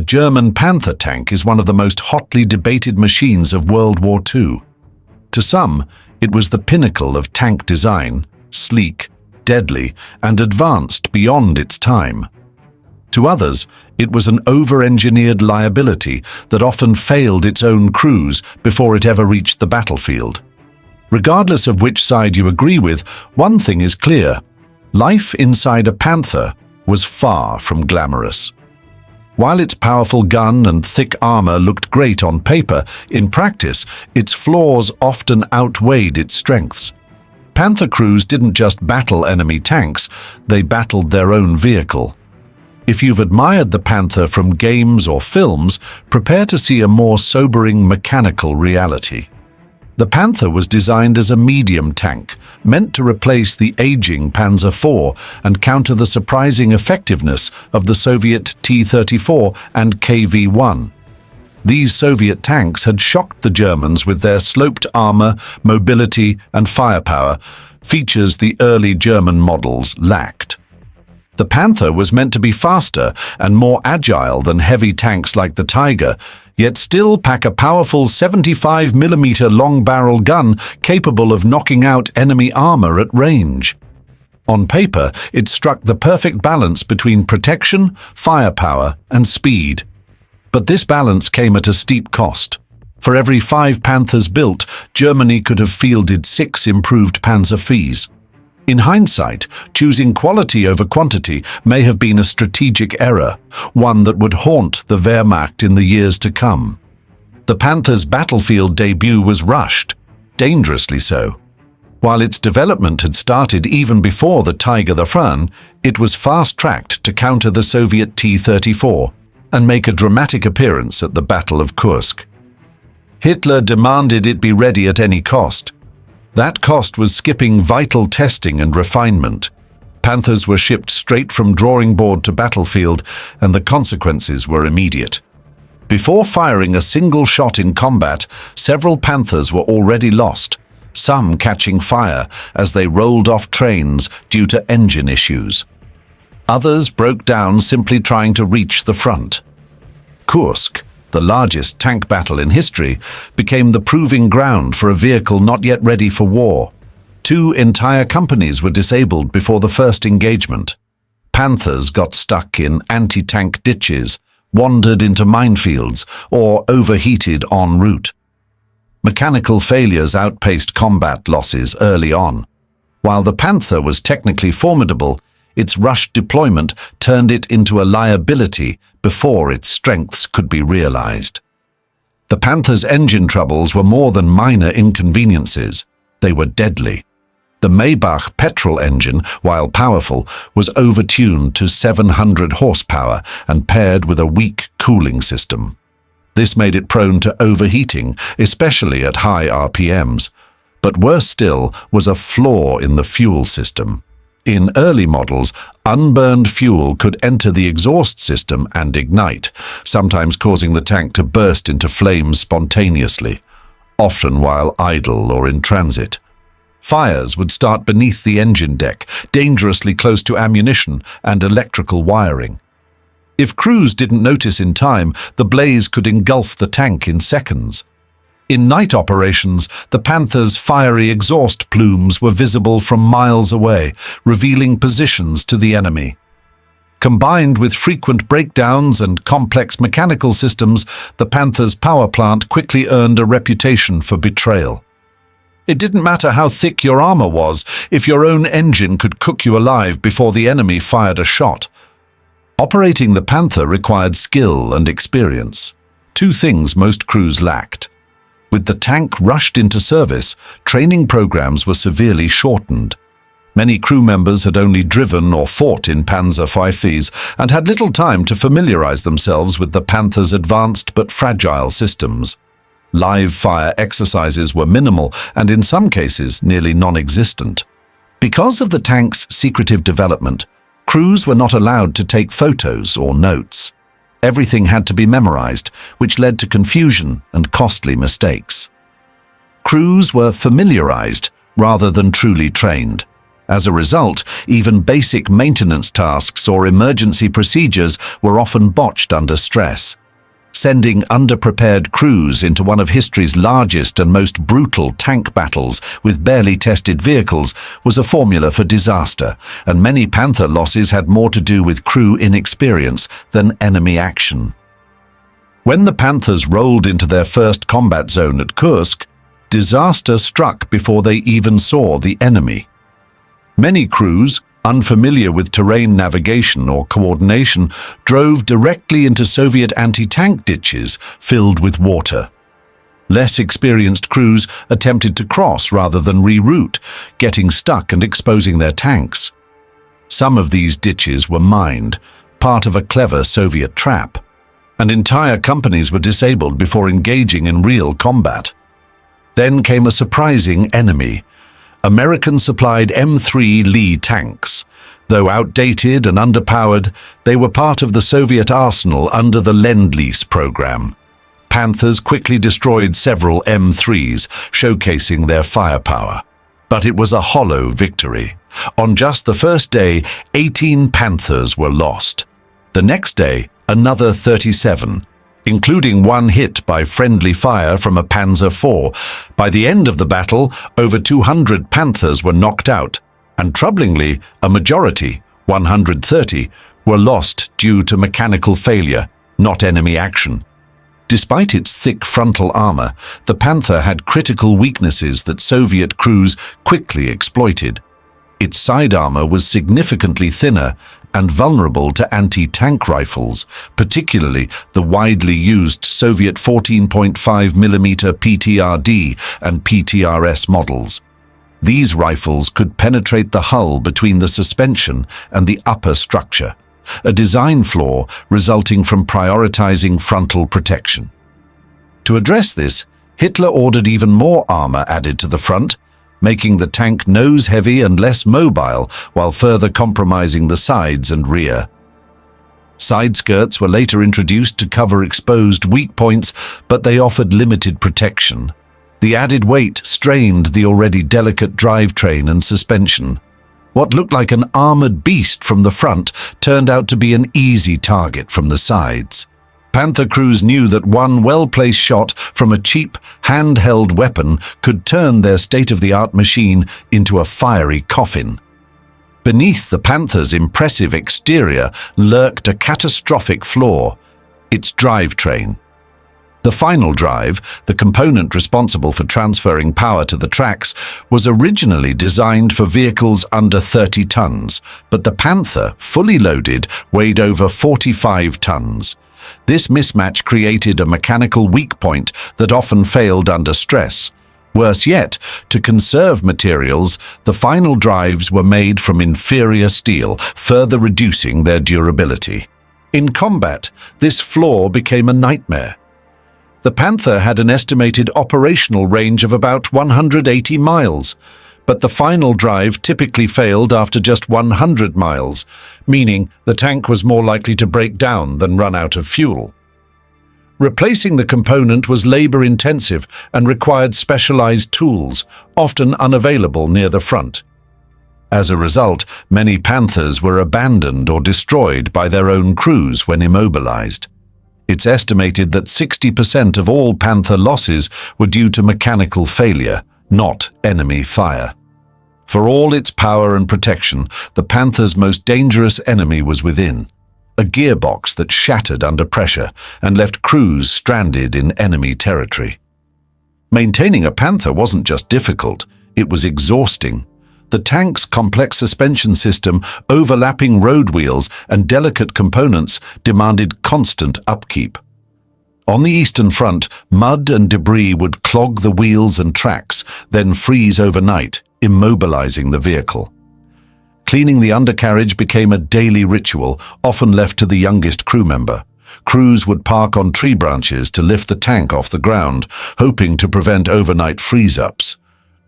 German Panther tank is one of the most hotly debated machines of World War II. To some, it was the pinnacle of tank design, sleek, deadly, and advanced beyond its time. To others, it was an over-engineered liability that often failed its own crews before it ever reached the battlefield. Regardless of which side you agree with, one thing is clear: life inside a Panther was far from glamorous. While its powerful gun and thick armor looked great on paper, in practice, its flaws often outweighed its strengths. Panther crews didn't just battle enemy tanks, they battled their own vehicle. If you've admired the Panther from games or films, prepare to see a more sobering mechanical reality. The Panther was designed as a medium tank, meant to replace the aging Panzer IV and counter the surprising effectiveness of the Soviet T-34 and KV-1. These Soviet tanks had shocked the Germans with their sloped armor, mobility, and firepower, features the early German models lacked. The Panther was meant to be faster and more agile than heavy tanks like the Tiger, yet still pack a powerful 75mm long-barrel gun capable of knocking out enemy armor at range. On paper, it struck the perfect balance between protection, firepower, and speed. But this balance came at a steep cost. For every 5 Panthers built, Germany could have fielded 6 improved Panzerfis. In hindsight, choosing quality over quantity may have been a strategic error, one that would haunt the Wehrmacht in the years to come. The Panther's battlefield debut was rushed, dangerously so. While its development had started even before the Tiger I, it was fast-tracked to counter the Soviet T-34 and make a dramatic appearance at the Battle of Kursk. Hitler demanded it be ready at any cost. That cost was skipping vital testing and refinement. Panthers were shipped straight from drawing board to battlefield, and the consequences were immediate. Before firing a single shot in combat, several Panthers were already lost, some catching fire as they rolled off trains due to engine issues. Others broke down simply trying to reach the front. Kursk, the largest tank battle in history, became the proving ground for a vehicle not yet ready for war. 2 entire companies were disabled before the first engagement. Panthers got stuck in anti-tank ditches, wandered into minefields, or overheated en route. Mechanical failures outpaced combat losses early on. While the Panther was technically formidable, its rushed deployment turned it into a liability before its strengths could be realized. The Panther's engine troubles were more than minor inconveniences. They were deadly. The Maybach petrol engine, while powerful, was overtuned to 700 horsepower and paired with a weak cooling system. This made it prone to overheating, especially at high RPMs. But worse still was a flaw in the fuel system. In early models, unburned fuel could enter the exhaust system and ignite, sometimes causing the tank to burst into flames spontaneously, often while idle or in transit. Fires would start beneath the engine deck, dangerously close to ammunition and electrical wiring. If crews didn't notice in time, the blaze could engulf the tank in seconds. In night operations, the Panther's fiery exhaust plumes were visible from miles away, revealing positions to the enemy. Combined with frequent breakdowns and complex mechanical systems, the Panther's power plant quickly earned a reputation for betrayal. It didn't matter how thick your armor was, if your own engine could cook you alive before the enemy fired a shot. Operating the Panther required skill and experience, 2 things most crews lacked. With the tank rushed into service, training programs were severely shortened. Many crew members had only driven or fought in Panzerfis and had little time to familiarize themselves with the Panther's advanced but fragile systems. Live fire exercises were minimal and in some cases nearly non-existent. Because of the tank's secretive development, crews were not allowed to take photos or notes. Everything had to be memorized, which led to confusion and costly mistakes. Crews were familiarized rather than truly trained. As a result, even basic maintenance tasks or emergency procedures were often botched under stress. Sending underprepared crews into one of history's largest and most brutal tank battles with barely tested vehicles was a formula for disaster, and many Panther losses had more to do with crew inexperience than enemy action. When the Panthers rolled into their first combat zone at Kursk, disaster struck before they even saw the enemy. Many crews, unfamiliar with terrain navigation or coordination, drove directly into Soviet anti-tank ditches filled with water. Less experienced crews attempted to cross rather than reroute, getting stuck and exposing their tanks. Some of these ditches were mined, part of a clever Soviet trap, and entire companies were disabled before engaging in real combat. Then came a surprising enemy: American-supplied M3 Lee tanks. Though outdated and underpowered, they were part of the Soviet arsenal under the Lend-Lease program. Panthers quickly destroyed several M3s, showcasing their firepower. But it was a hollow victory. On just the first day, 18 Panthers were lost. The next day, another 37. Including one hit by friendly fire from a Panzer IV. By the end of the battle, over 200 Panthers were knocked out, and troublingly, a majority, 130, were lost due to mechanical failure, not enemy action. Despite its thick frontal armor, the Panther had critical weaknesses that Soviet crews quickly exploited. Its side armor was significantly thinner and vulnerable to anti-tank rifles, particularly the widely used Soviet 14.5mm PTRD and PTRS models. These rifles could penetrate the hull between the suspension and the upper structure, a design flaw resulting from prioritizing frontal protection. To address this, Hitler ordered even more armor added to the front, making the tank nose-heavy and less mobile while further compromising the sides and rear. Side skirts were later introduced to cover exposed weak points, but they offered limited protection. The added weight strained the already delicate drivetrain and suspension. What looked like an armored beast from the front turned out to be an easy target from the sides. Panther crews knew that one well-placed shot from a cheap, handheld weapon could turn their state-of-the-art machine into a fiery coffin. Beneath the Panther's impressive exterior lurked a catastrophic flaw: its drivetrain. The final drive, the component responsible for transferring power to the tracks, was originally designed for vehicles under 30 tons, but the Panther, fully loaded, weighed over 45 tons. This mismatch created a mechanical weak point that often failed under stress. Worse yet, to conserve materials, the final drives were made from inferior steel, further reducing their durability. In combat, this flaw became a nightmare. The Panther had an estimated operational range of about 180 miles, but the final drive typically failed after just 100 miles, meaning the tank was more likely to break down than run out of fuel. Replacing the component was labor-intensive and required specialized tools, often unavailable near the front. As a result, many Panthers were abandoned or destroyed by their own crews when immobilized. It's estimated that 60% of all Panther losses were due to mechanical failure, not enemy fire. For all its power and protection, the Panther's most dangerous enemy was within: a gearbox that shattered under pressure and left crews stranded in enemy territory. Maintaining a Panther wasn't just difficult, it was exhausting. The tank's complex suspension system, overlapping road wheels, and delicate components demanded constant upkeep. On the Eastern Front, mud and debris would clog the wheels and tracks, then freeze overnight, immobilizing the vehicle. Cleaning the undercarriage became a daily ritual, often left to the youngest crew member. Crews would park on tree branches to lift the tank off the ground, hoping to prevent overnight freeze-ups.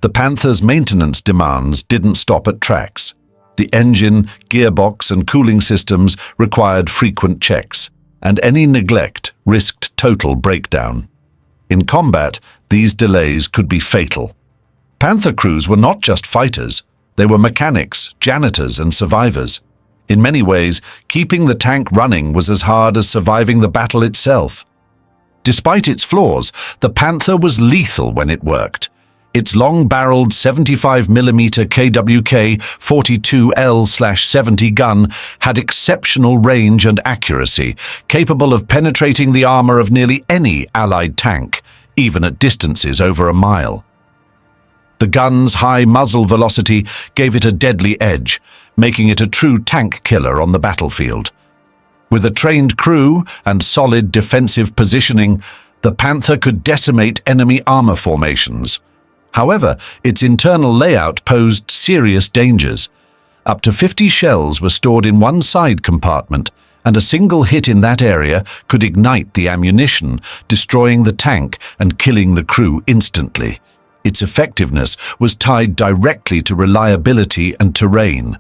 The Panther's maintenance demands didn't stop at tracks. The engine, gearbox, and cooling systems required frequent checks, and any neglect risked total breakdown. In combat, these delays could be fatal. Panther crews were not just fighters, They were mechanics, janitors, and survivors. In many ways, keeping the tank running was as hard as surviving the battle itself. Despite its flaws, the Panther was lethal when it worked. Its long-barreled 75mm KWK 42L/70 gun had exceptional range and accuracy, capable of penetrating the armor of nearly any Allied tank, even at distances over a mile. The gun's high muzzle velocity gave it a deadly edge, making it a true tank killer on the battlefield. With a trained crew and solid defensive positioning, the Panther could decimate enemy armor formations. However, its internal layout posed serious dangers. Up to 50 shells were stored in one side compartment, and a single hit in that area could ignite the ammunition, destroying the tank and killing the crew instantly. Its effectiveness was tied directly to reliability and terrain.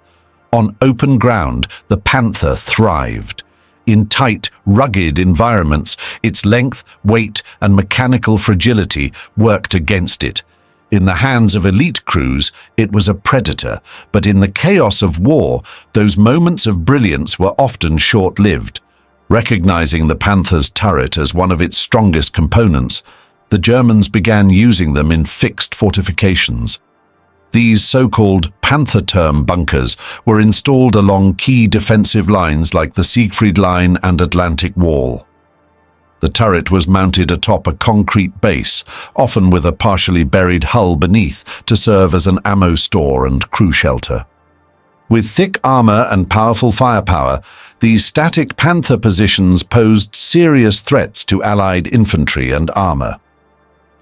On open ground, the Panther thrived. In tight, rugged environments, its length, weight, and mechanical fragility worked against it. In the hands of elite crews, it was a predator, but in the chaos of war, those moments of brilliance were often short-lived. Recognizing the Panther's turret as one of its strongest components, the Germans began using them in fixed fortifications. These so-called Panther-term bunkers were installed along key defensive lines like the Siegfried Line and Atlantic Wall. The turret was mounted atop a concrete base, often with a partially buried hull beneath to serve as an ammo store and crew shelter. With thick armor and powerful firepower, these static Panther positions posed serious threats to Allied infantry and armor.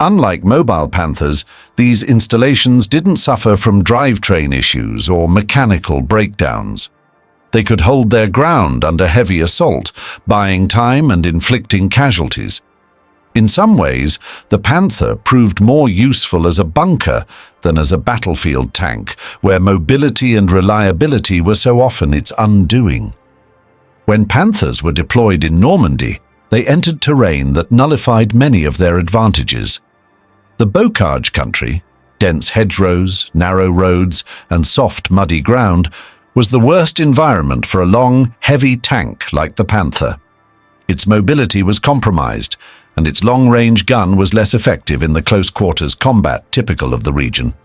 Unlike mobile Panthers, these installations didn't suffer from drivetrain issues or mechanical breakdowns. They could hold their ground under heavy assault, buying time and inflicting casualties. In some ways, the Panther proved more useful as a bunker than as a battlefield tank, where mobility and reliability were so often its undoing. When Panthers were deployed in Normandy, they entered terrain that nullified many of their advantages. The Bocage country, dense hedgerows, narrow roads, and soft, muddy ground, was the worst environment for a long, heavy tank like the Panther. Its mobility was compromised, and its long-range gun was less effective in the close-quarters combat typical of the region.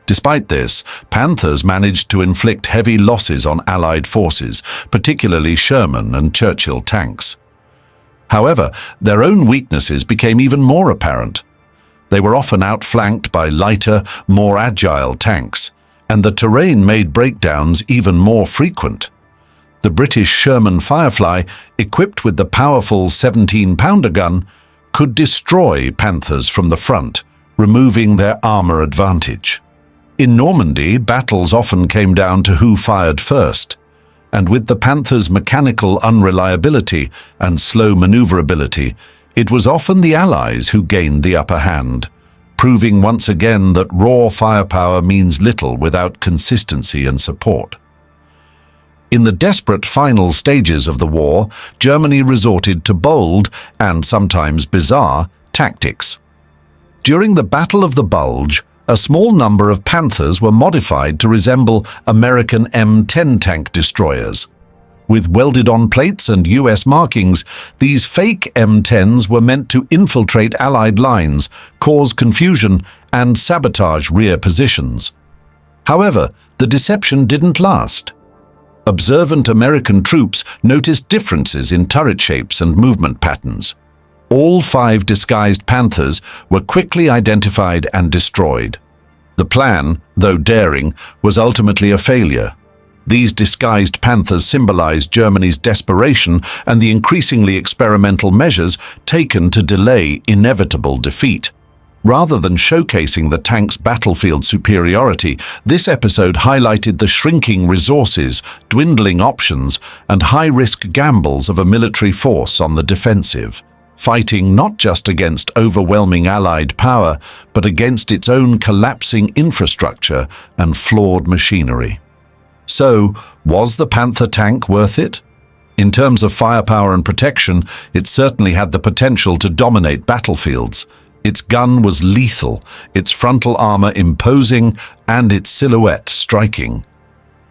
Despite this, Panthers managed to inflict heavy losses on Allied forces, particularly Sherman and Churchill tanks. However, their own weaknesses became even more apparent. They were often outflanked by lighter, more agile tanks, and the terrain made breakdowns even more frequent. The British Sherman Firefly, equipped with the powerful 17-pounder gun, could destroy Panthers from the front, removing their armor advantage. In Normandy, battles often came down to who fired first, and with the Panther's mechanical unreliability and slow maneuverability, it was often the Allies who gained the upper hand, proving once again that raw firepower means little without consistency and support. In the desperate final stages of the war, Germany resorted to bold, and sometimes bizarre, tactics. During the Battle of the Bulge, a small number of Panthers were modified to resemble American M10 tank destroyers. With welded-on plates and US markings, these fake M10s were meant to infiltrate Allied lines, cause confusion, and sabotage rear positions. However, the deception didn't last. Observant American troops noticed differences in turret shapes and movement patterns. All 5 disguised Panthers were quickly identified and destroyed. The plan, though daring, was ultimately a failure. These disguised Panthers symbolized Germany's desperation and the increasingly experimental measures taken to delay inevitable defeat. Rather than showcasing the tank's battlefield superiority, this episode highlighted the shrinking resources, dwindling options, and high-risk gambles of a military force on the defensive, fighting not just against overwhelming Allied power, but against its own collapsing infrastructure and flawed machinery. So, was the Panther tank worth it? In terms of firepower and protection, it certainly had the potential to dominate battlefields. Its gun was lethal, its frontal armor imposing, and its silhouette striking.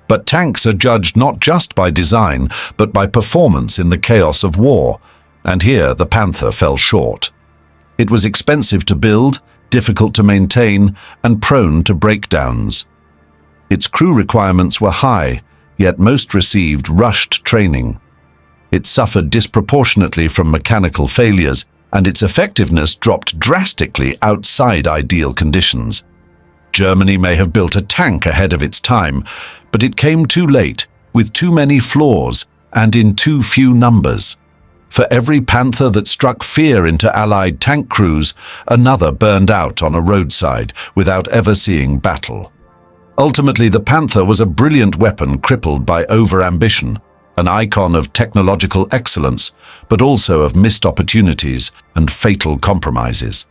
But tanks are judged not just by design, but by performance in the chaos of war, and here the Panther fell short. It was expensive to build, difficult to maintain, and prone to breakdowns. Its crew requirements were high, yet most received rushed training. It suffered disproportionately from mechanical failures, and its effectiveness dropped drastically outside ideal conditions. Germany may have built a tank ahead of its time, but it came too late, with too many flaws, and in too few numbers. For every Panther that struck fear into Allied tank crews, another burned out on a roadside without ever seeing battle. Ultimately, the Panther was a brilliant weapon crippled by overambition, an icon of technological excellence, but also of missed opportunities and fatal compromises.